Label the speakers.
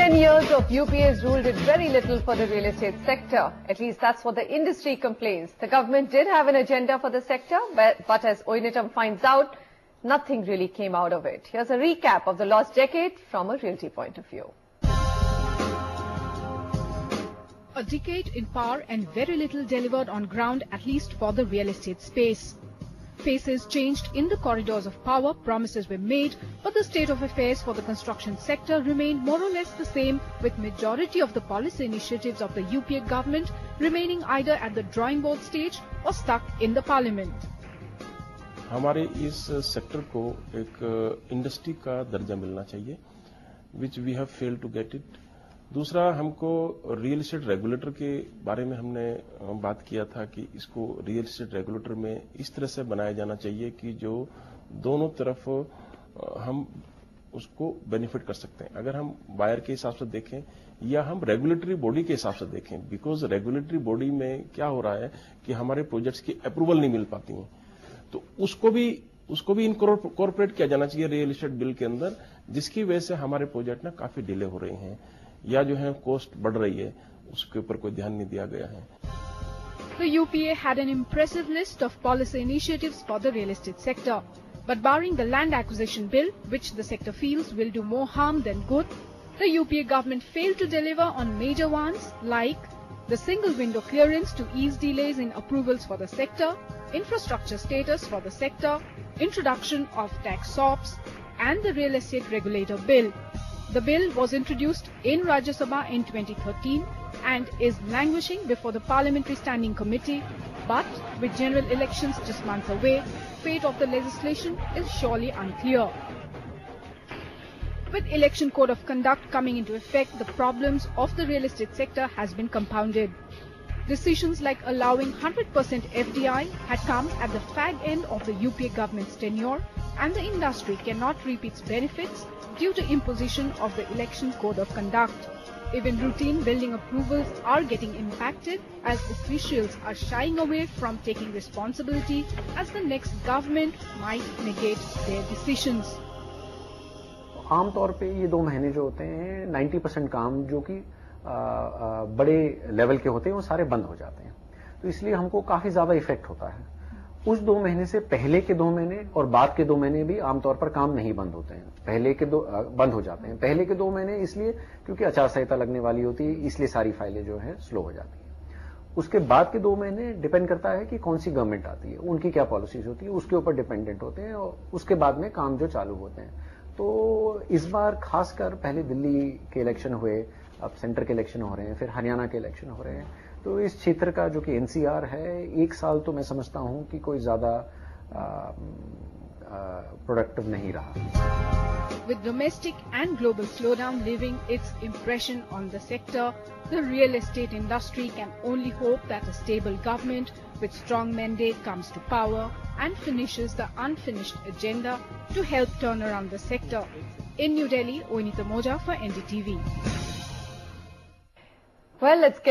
Speaker 1: 10 years of UPA's rule did very little for the real estate sector. At least that's what the industry complains. The government did have an agenda for the sector, but as Oinitam finds out, nothing really came out of it. Here's a recap of the lost decade from a realty point of view.
Speaker 2: A decade in power and very little delivered on ground, at least for the real estate space. Faces changed in the corridors of power, promises were made, but the state of affairs for the construction sector remained more or less the same, with majority of the policy initiatives of the UPA government remaining either at the drawing board stage or stuck in the parliament.
Speaker 3: हमारे इस sector को एक industry का दर्जा मिलना चाहिए, which we have failed to get it. दूसरा, हमको रियल एस्टेट रेगुलेटर के बारे में हमने बात किया था कि इसको रियल एस्टेट रेगुलेटर में इस तरह से बनाया जाना चाहिए कि जो दोनों तरफ हम उसको बेनिफिट कर सकते हैं. अगर हम बायर के हिसाब से देखें या हम रेगुलेटरी बॉडी के हिसाब से देखें, बिकॉज रेगुलेटरी बॉडी में क्या हो रहा है कि हमारे प्रोजेक्ट्स की अप्रूवल नहीं मिल पाती हैं, तो उसको भी इनकॉर्पोरेट किया जाना चाहिए रियल एस्टेट बिल के अंदर, जिसकी वजह से हमारे प्रोजेक्ट ना काफी डिले हो रहे हैं या जो है कॉस्ट बढ़ रही है, उसके ऊपर कोई ध्यान नहीं दिया गया है.
Speaker 2: The UPA had an impressive list of policy initiatives for the real estate sector, but barring the land acquisition bill, which the sector feels will do more harm than good, the UPA government failed to deliver on major ones like the single window clearance to ease delays in approvals for the sector, infrastructure status for the sector, introduction of tax SOPs, and the real estate regulator bill. The bill was introduced in Rajya Sabha in 2013 and is languishing before the Parliamentary Standing Committee, but with general elections just months away, fate of the legislation is surely unclear. With Election Code of Conduct coming into effect, the problems of the real estate sector has been compounded. Decisions like allowing 100% FDI had come at the fag end of the UPA government's tenure, and the industry cannot reap its benefits due to imposition of the Election Code of Conduct. Even routine building approvals are getting impacted as officials are shying away from taking responsibility, as the next government might negate their decisions.
Speaker 4: आमतौर पे ये 2 महीने जो होते हैं 90% काम जो कि बड़े लेवल के होते हैं वो सारे बंद हो जाते हैं, तो इसलिए हमको काफी ज्यादा इफेक्ट होता है. उस 2 महीने से पहले के 2 महीने और बाद के 2 महीने भी आमतौर पर काम नहीं बंद होते हैं. पहले के 2 बंद हो जाते हैं. पहले के 2 महीने इसलिए क्योंकि आचार संहिता लगने वाली होती है, इसलिए सारी फाइलें जो है स्लो हो जाती है. उसके बाद के 2 महीने डिपेंड करता है कि कौन सी गवर्नमेंट आती है, उनकी क्या पॉलिसीज होती है, उसके ऊपर डिपेंडेंट होते हैं, और उसके बाद में काम जो चालू होते हैं. तो इस बार खासकर पहले दिल्ली के इलेक्शन हुए, अब सेंटर के इलेक्शन हो रहे हैं, फिर हरियाणा के इलेक्शन हो रहे हैं, तो इस क्षेत्र का जो कि एनसीआर है 1 साल तो मैं समझता हूं कि कोई ज्यादा प्रोडक्टिव नहीं रहा.
Speaker 2: With domestic and global slowdown leaving its impression on the sector, the real estate industry can only hope that a stable government with strong mandate comes to power and finishes the unfinished agenda to help turn around the sector. In New Delhi, Oinitam Oja for NDTV.
Speaker 1: Well, let's get